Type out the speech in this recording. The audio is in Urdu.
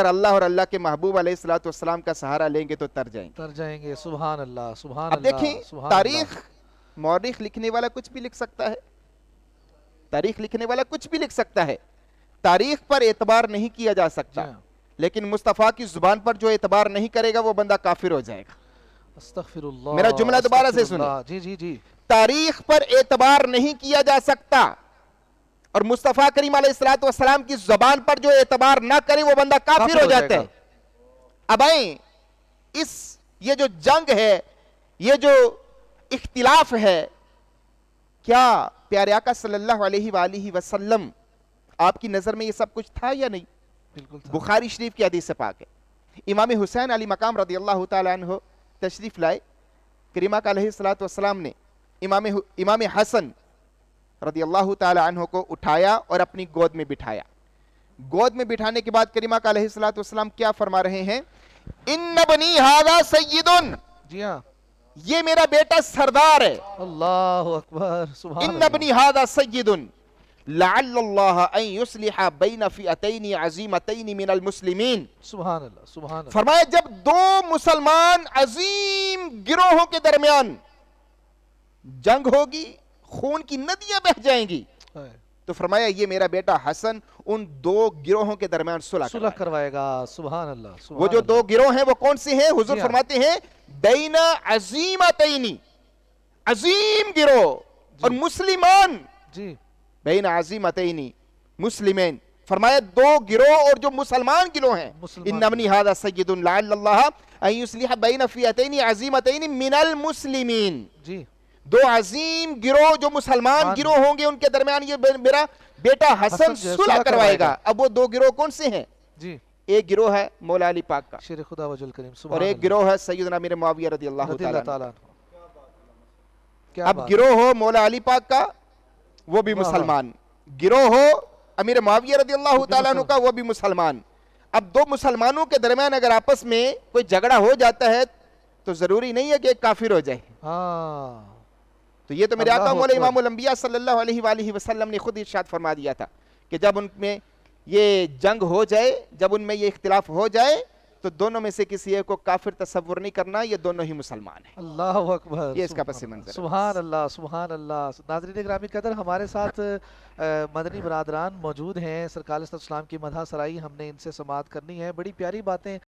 اگر اللہ اور اللہ کے محبوب علیہ الصلوۃ والسلام کا سہارا لیں گے تو تر جائیں گے۔ سبحان اللہ، سبحان اب اللہ، دیکھیں سبحان تاریخ، اللہ۔ مورخ لکھنے والا کچھ بھی لکھ سکتا ہے، تاریخ لکھنے والا کچھ بھی لکھ سکتا ہے، تاریخ پر اعتبار نہیں کیا جا سکتا، لیکن مصطفیٰ کی زبان پر جو اعتبار نہیں کرے گا وہ بندہ کافر ہو جائے گا۔ استغفر اللہ، میرا جملہ دوبارہ سے استغفر سنیں، اللہ۔ جی جی جی۔ تاریخ پر اعتبار نہیں کیا جا سکتا، اور مصطفیٰ کریم علیہ الصلوۃ والسلام کی زبان پر جو اعتبار نہ کرے وہ بندہ کافر ہو جاتا ہے۔ اب آئیں یہ جو جنگ ہے، یہ جو اختلاف ہے، کیا پیارے آقا صلی اللہ علیہ وآلہ وسلم آپ کی نظر میں یہ سب کچھ تھا یا نہیں؟ بالکل تھا۔ بخاری شریف کی حدیث پاک ہے، امام حسین علی مقام رضی اللہ تعالیٰ عنہ تشریف لائے، کریم آقا علیہ الصلوۃ والسلام نے امام حسن رضی اللہ تعالیٰ عنہ کو اٹھایا اور اپنی گود میں بٹھایا۔ گود میں بٹھانے کے بعد کریم آقا علیہ الصلوۃ والسلام کیا فرما رہے ہیں؟ ان بنی ھذا سید، جی ہاں، یہ میرا بیٹا سردار ہے۔ اللہ اکبر، سبحان ان اللہ۔ بنی ھذا سید لعل اللہ ان یصلح بین فئتین عظیمتین من المسلمین۔ سبحان اللہ، سبحان اللہ۔ فرمایا جب دو مسلمان عظیم گروہوں کے درمیان جنگ ہوگی، خون کی ندیاں بہہ جائیں گی، تو فرمایا یہ میرا بیٹا حسن ان دو گروہوں کے درمیان صلح کروائے گا۔ سبحان اللہ۔ وہ جو دو گروہ ہیں وہ کون سے ہیں؟ حضور فرماتے ہیں بین عظیمتین، عظیم گروہ اور مسلمان، جی، بین عظیمتین مسلمین، فرمایا دو گروہ اور جو مسلمان گروہ ہیں، ان ابنی ھذا سید لعل اللہ ان یصلح بین فئتین عظیمتین من المسلمین، جی، دو عظیم گروہ جو مسلمان گروہ ہوں گے ان کے درمیان یہ میرا بیٹا حسن صلح کروائے گا۔ اب وہ دو گروہ کون سے ہیں؟ جی، ایک گروہ ہے مولا علی پاک کا، شیر خدا وجہ الکریم، اور ایک گروہ ہے سیدنا امیر معاویہ رضی اللہ تعالیٰ عنہ۔ عنہ۔ اب گروہ ہو مولا علی پاک کا وہ بھی مسلمان، گروہ ہو امیر معاویہ رضی اللہ تعالیٰ عنہ کا وہ بھی مسلمان۔ اب دو مسلمانوں کے درمیان اگر آپس میں کوئی جھگڑا ہو جاتا ہے تو ضروری نہیں ہے کہ ایک کافر ہو جائے۔ تو یہ تو میرے آقا مولا امام الانبیاء صلی اللہ علیہ وآلہ وسلم نے خود ارشاد فرما دیا تھا کہ جب ان میں یہ جنگ ہو جائے، جب ان میں یہ اختلاف ہو جائے تو دونوں میں سے کسی ایک کو کافر تصور نہیں کرنا، یہ دونوں ہی مسلمان ہیں۔ اللہ اکبر، یہ اس کا پس منظر ہے۔ سبحان اللہ، سبحان اللہ۔ ناظرین گرامی قدر، ہمارے ساتھ مدنی برادران موجود ہیں، سرکار صلی اللہ علیہ وسلم کی مدح سرائی ہم نے ان سے سماعت کرنی ہے، بڑی پیاری باتیں